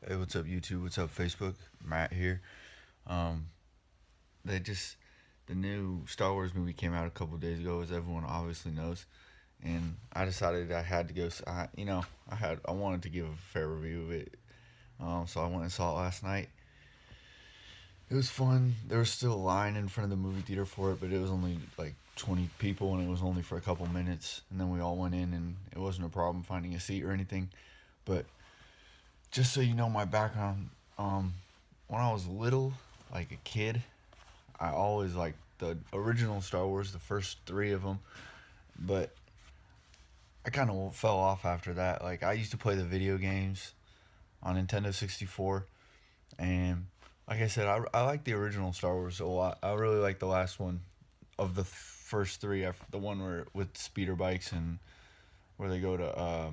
Hey, what's up, YouTube? What's up, Facebook? Matt here. Um, they just the new Star Wars movie came out a couple days ago, as everyone obviously knows, and I decided I had to go. I wanted to give a fair review of it. So I went and saw it last night. It was fun. There was still a line in front of the movie theater for it, but it was only like 20 people, and it was only for a couple minutes. And then we all went in, and it wasn't a problem finding a seat or anything. But just so you know, my background. Um, when I was little, like a kid, I always liked the original Star Wars, the first three of them. But I kind of fell off after that. Like I used to play the video games on Nintendo 64, and like I said, I like the original Star Wars a lot. I really like the last one of the first three. The one where with speeder bikes and where they go to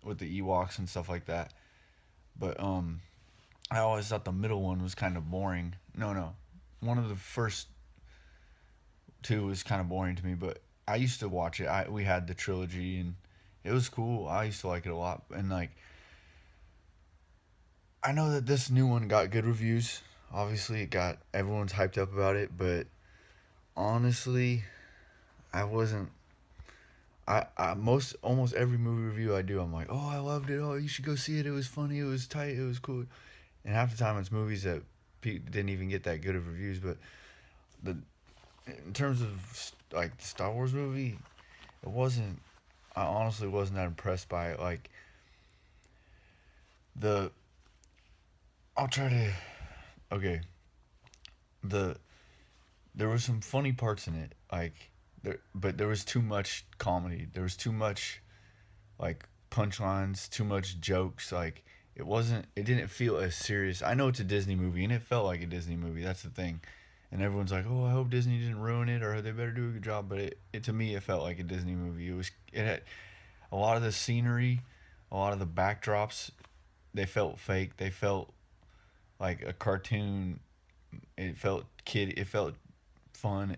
with the Ewoks and stuff like that. But I always thought the middle one was kind of boring. No, one of the first two was kind of boring to me, but I used to watch it. We had the trilogy and it was cool. I used to like it a lot, and like I know that this new one got good reviews. Obviously, it got everyone's hyped up about it, but honestly, I wasn't. I most almost every movie review I do, I'm like, oh, I loved it. Oh, you should go see it. It was funny. It was tight. It was cool. And half the time, it's movies that didn't even get that good of reviews. But the in terms of like the Star Wars movie, it wasn't. I honestly wasn't that impressed by it. Like the, I'll try to. Okay, the there was some funny parts in it. But there was too much comedy. There was too much like punchlines, too much jokes. Like it wasn't. It didn't feel as serious. I know it's a Disney movie, and it felt like a Disney movie. That's the thing. And everyone's like, "Oh, I hope Disney didn't ruin it, or they better do a good job." But it to me, it felt like a Disney movie. It had a lot of the scenery, a lot of the backdrops. They felt fake. They felt like a cartoon. It felt kid. It felt fun.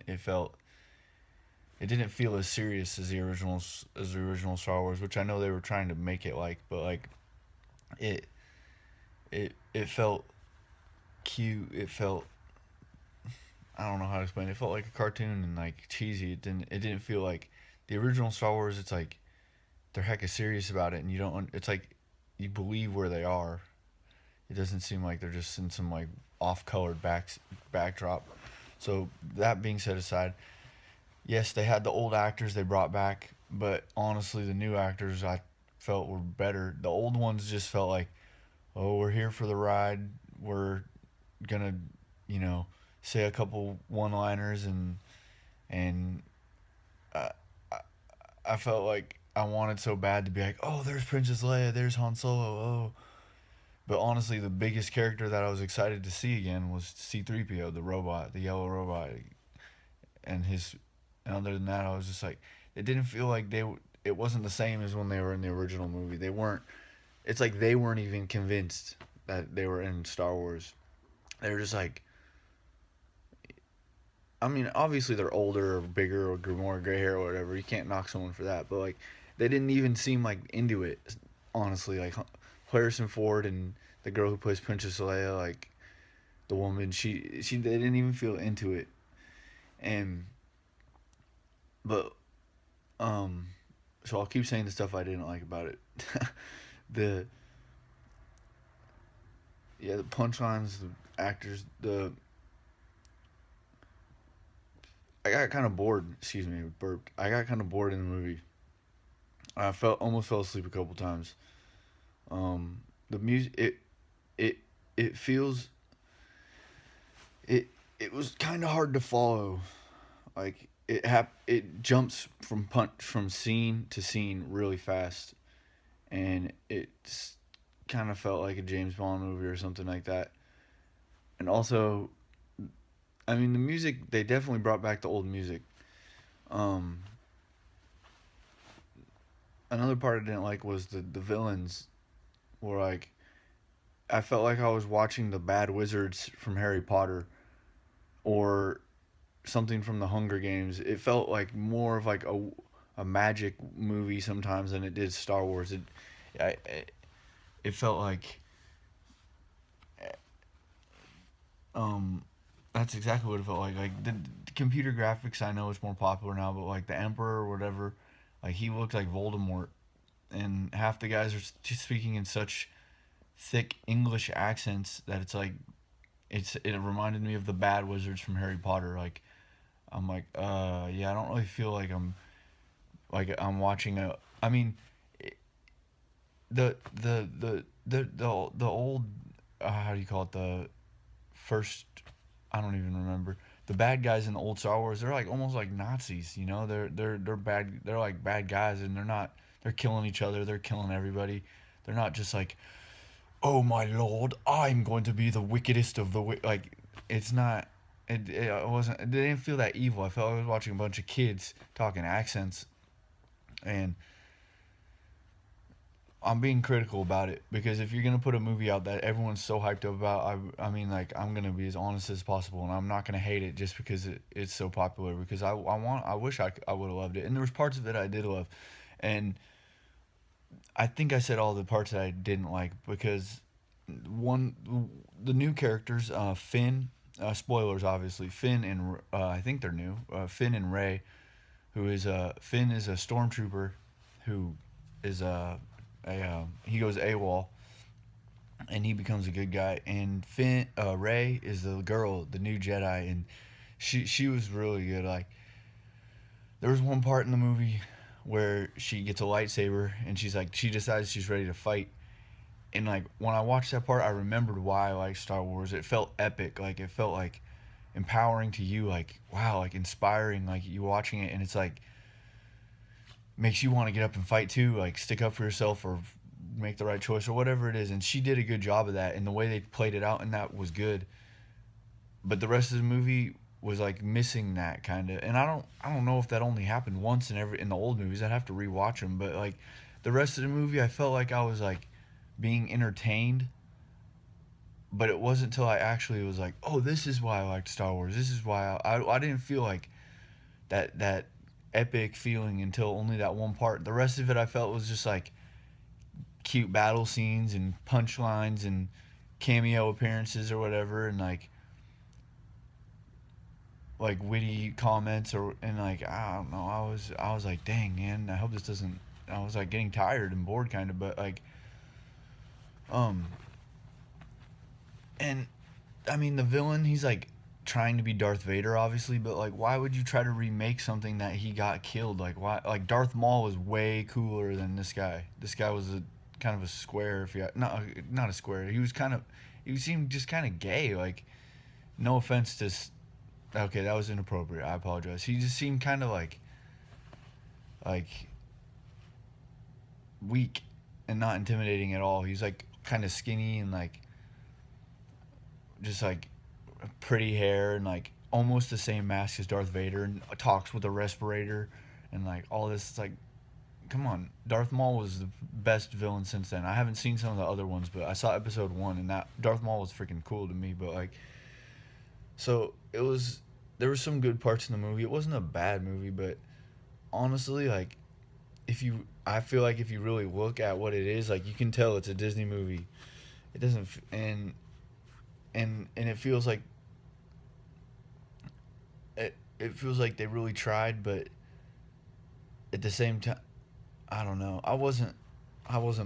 It didn't feel as serious as the original Star Wars, which I know they were trying to make it like, but like it it felt cute. It felt, I don't know how to explain it. It felt like a cartoon and like cheesy. It didn't feel like the original Star Wars. It's like they're hecka serious about it, and you don't. It's like you believe where they are. It doesn't seem like they're just in some like off-colored backdrop. So that being set aside, yes, they had the old actors they brought back, but honestly, the new actors I felt were better. The old ones just felt like, oh, we're here for the ride. We're gonna, you know, say a couple one-liners and I, I I felt like I wanted so bad to be like, oh, there's Princess Leia, there's Han Solo, oh. But honestly, the biggest character that I was excited to see again was C-3PO, the robot, the yellow robot, and his. And other than that, I was just like, it didn't feel like It wasn't the same as when they were in the original movie. They weren't. It's like they weren't even convinced that they were in Star Wars. They were just like, I mean, obviously they're older or bigger or more gray hair or whatever. You can't knock someone for that. But like, they didn't even seem like into it. Honestly, like Harrison Ford and the girl who plays Princess Leia, like the woman, she they didn't even feel into it. And but um, so I'll keep saying the stuff I didn't like about it. the Yeah, the punchlines, the actors, the I got kind of bored. Excuse me, burped. I got kind of bored in the movie. I felt almost fell asleep a couple times. The music, it it feels it it was kind of hard to follow. Like it jumps from scene to scene really fast, and it's kind of felt like a James Bond movie or something like that. And also, I mean, the music, they definitely brought back the old music. Um, Another part I didn't like was the villains were like, I felt like I was watching the bad wizards from Harry Potter or something from the Hunger Games. It felt like more of like a magic movie sometimes than it did Star Wars. It felt like Um, that's exactly what it felt like. Like the computer graphics, I know it's more popular now, but like the Emperor or whatever, like he looked like Voldemort, and half the guys are speaking in such thick English accents that it's like it reminded me of the bad wizards from Harry Potter. Like I'm like, yeah, I don't really feel like I'm watching a. I mean, the old how do you call it, the first, I don't even remember, the bad guys in the old Star Wars, they're like almost like Nazis, you know, they're bad, they're like bad guys, and they're killing each other, they're killing everybody. They're not just like, oh my lord, I'm going to be the wickedest of the like, it's not, it wasn't, it didn't feel that evil. I felt like I was watching a bunch of kids talking accents, and I'm being critical about it because if you're gonna put a movie out that everyone's so hyped up about, I mean, like, I'm gonna be as honest as possible, and I'm not gonna hate it just because it's so popular. Because I wish I would have loved it, and there was parts of it I did love, and I think I said all the parts that I didn't like because one, the new characters, Finn, spoilers obviously, Finn and I think they're new, Finn and Ray, who is Finn is a stormtrooper, who is he goes AWOL and he becomes a good guy. And Finn, Ray is the girl, the new Jedi, and she was really good. Like there was one part in the movie where she gets a lightsaber and she's like she decides she's ready to fight. And like when I watched that part, I remembered why I like Star Wars. It felt epic. Like it felt like empowering to you. Like wow, like inspiring. Like you watching it and it's like makes you want to get up and fight too, like stick up for yourself or make the right choice or whatever it is. And she did a good job of that, and the way they played it out and that was good. But the rest of the movie was like missing that kind of. And I don't know if that only happened once in the old movies. I'd have to rewatch them, but like the rest of the movie, I felt like I was like being entertained. But it wasn't until I actually was like, oh, this is why I liked Star Wars. This is why I didn't feel like that epic feeling until only that one part. The rest of it I felt was just like cute battle scenes and punchlines and cameo appearances or whatever, and like witty comments or and like I don't know. I was like, dang man, I hope this doesn't. I was like getting tired and bored kind of, but like um and I mean the villain, he's like trying to be Darth Vader obviously, but like why would you try to remake something that he got killed? Like why, like Darth Maul was way cooler than this guy. This guy was a kind of a square, if you not a square. He was kind of, he seemed just kind of gay. Like no offense to okay, that was inappropriate. I apologize. He just seemed kind of like weak and not intimidating at all. He's like kind of skinny and like just like pretty hair and like almost the same mask as Darth Vader and talks with a respirator and like all this. It's like, come on, Darth Maul was the best villain since then. I haven't seen some of the other ones, but I saw episode one and that Darth Maul was freaking cool to me. But like, so it was. There were some good parts in the movie. It wasn't a bad movie, but honestly, like if you, I feel like if you really look at what it is, like you can tell it's a Disney movie. It doesn't, and it feels like it feels like they really tried, but at the same time, I don't know. I wasn't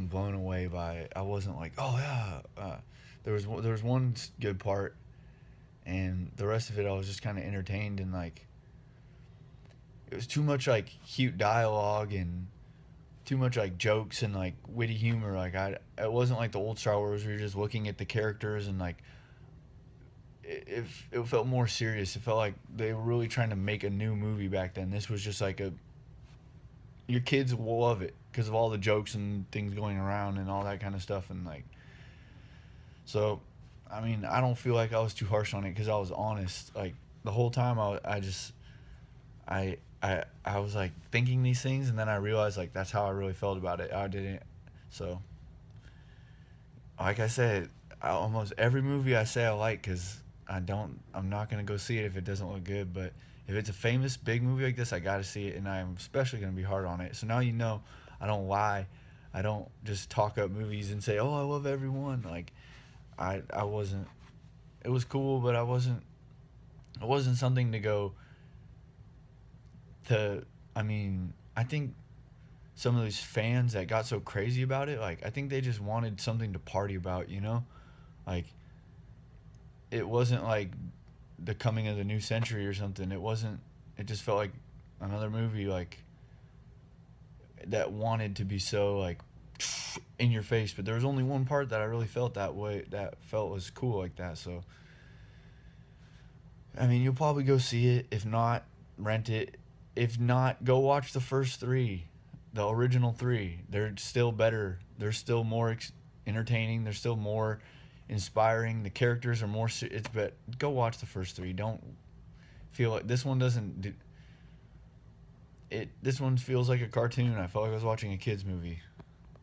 blown away by it. I wasn't like, oh yeah. There was one good part, and the rest of it I was just kind of entertained and like it was too much like cute dialogue and too much like jokes and like witty humor. Like it wasn't like the old Star Wars where you're just looking at the characters and like it felt more serious. It felt like they were really trying to make a new movie back then. This was just like a, your kids will love it because of all the jokes and things going around and all that kind of stuff. And like, so I mean, I don't feel like I was too harsh on it because I was honest. Like the whole time I just I was like thinking these things, and then I realized like that's how I really felt about it. I didn't. So like I said, almost every movie I say I like because I'm not gonna go see it if it doesn't look good. But if it's a famous big movie like this, I gotta see it, and I'm especially gonna be hard on it. So now you know, I don't lie. I don't just talk up movies and say, oh, I love everyone. Like I wasn't. it was cool, but it wasn't something to go to. I mean, I think some of these fans that got so crazy about it, like I think they just wanted something to party about, you know? Like it wasn't like the coming of the new century or something. It wasn't. It just felt like another movie like that wanted to be so like in your face. But there was only one part that I really felt that way. That felt was cool like that. So I mean, you'll probably go see it. If not, rent it. If not, go watch the first three, the original three. They're still better. They're still more entertaining. They're still more inspiring. The characters are more. It's but go watch the first three. Don't feel like this one doesn't. It this one feels like a cartoon. I felt like I was watching a kids movie.